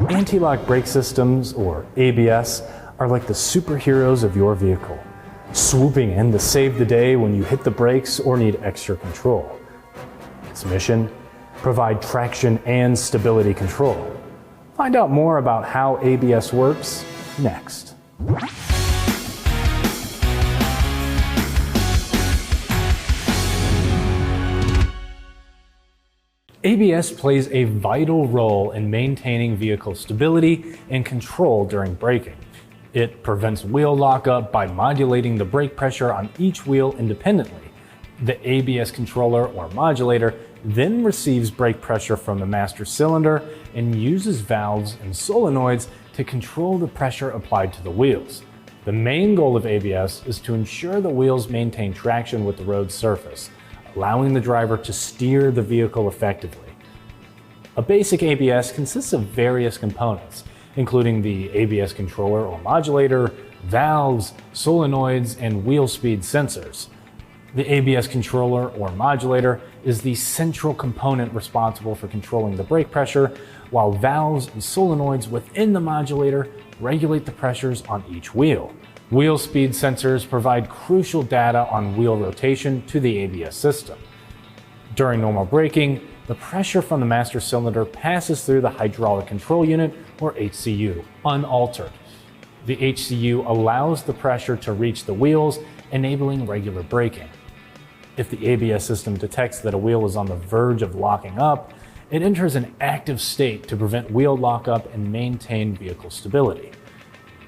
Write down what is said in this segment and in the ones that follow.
Anti-lock brake systems, or ABS, are like the superheroes of your vehicle, swooping in to save the day when you hit the brakes or need extra control. Its mission? Provide traction and stability control. Find out more about how ABS works next. ABS plays a vital role in maintaining vehicle stability and control during braking. It prevents wheel lockup by modulating the brake pressure on each wheel independently. The ABS controller or modulator then receives brake pressure from the master cylinder and uses valves and solenoids to control the pressure applied to the wheels. The main goal of ABS is to ensure the wheels maintain traction with the road surface, allowing the driver to steer the vehicle effectively. A basic ABS consists of various components, including the ABS controller or modulator, valves, solenoids, and wheel speed sensors. The ABS controller or modulator is the central component responsible for controlling the brake pressure, while valves and solenoids within the modulator regulate the pressures on each wheel. Wheel speed sensors provide crucial data on wheel rotation to the ABS system. During normal braking, the pressure from the master cylinder passes through the hydraulic control unit, or HCU, unaltered. The HCU allows the pressure to reach the wheels, enabling regular braking. If the ABS system detects that a wheel is on the verge of locking up, it enters an active state to prevent wheel lockup and maintain vehicle stability.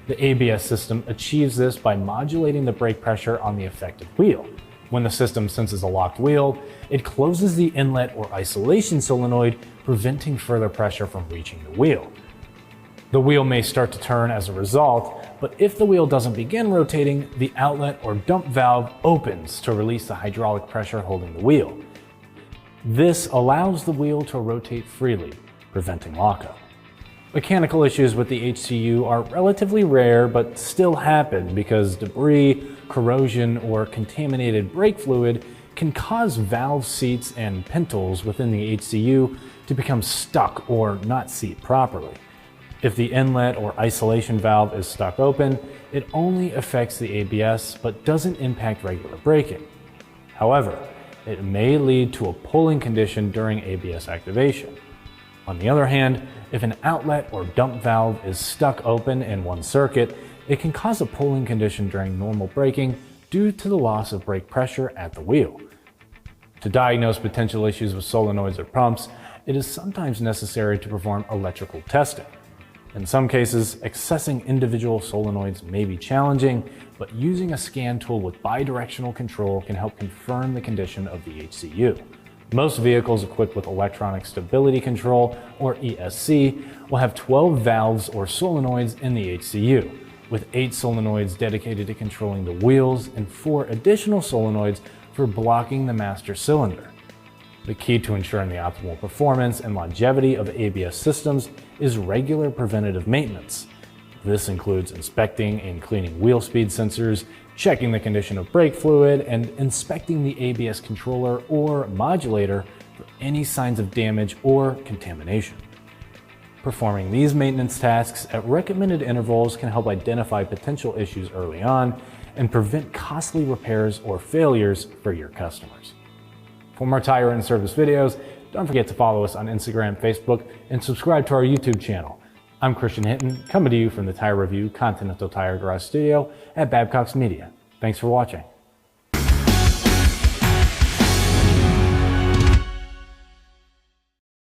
The ABS system achieves this by modulating the brake pressure on the affected wheel. When the system senses a locked wheel, it closes the inlet or isolation solenoid, preventing further pressure from reaching the wheel. The wheel may start to turn as a result, but if the wheel doesn't begin rotating, the outlet or dump valve opens to release the hydraulic pressure holding the wheel. This allows the wheel to rotate freely, preventing lockup. Mechanical issues with the HCU are relatively rare but still happen because debris, corrosion, or contaminated brake fluid can cause valve seats and pintles within the HCU to become stuck or not seat properly. If the inlet or isolation valve is stuck open, it only affects the ABS but doesn't impact regular braking. However, it may lead to a pulling condition during ABS activation. On the other hand, if an outlet or dump valve is stuck open in one circuit, it can cause a pulling condition during normal braking due to the loss of brake pressure at the wheel. To diagnose potential issues with solenoids or pumps, it is sometimes necessary to perform electrical testing. In some cases, accessing individual solenoids may be challenging, but using a scan tool with bidirectional control can help confirm the condition of the HCU. Most vehicles equipped with electronic stability control, or ESC, will have 12 valves or solenoids in the HCU, with 8 solenoids dedicated to controlling the wheels and 4 additional solenoids for blocking the master cylinder. The key to ensuring the optimal performance and longevity of ABS systems is regular preventative maintenance. This includes inspecting and cleaning wheel speed sensors, checking the condition of brake fluid, and inspecting the ABS controller or modulator for any signs of damage or contamination. Performing these maintenance tasks at recommended intervals can help identify potential issues early on and prevent costly repairs or failures for your customers. For more tire and service videos, don't forget to follow us on Instagram, Facebook, and subscribe to our YouTube channel. I'm Christian Hinton, coming to you from the Tire Review Continental Tire Garage Studio at Babcock's Media. Thanks for watching.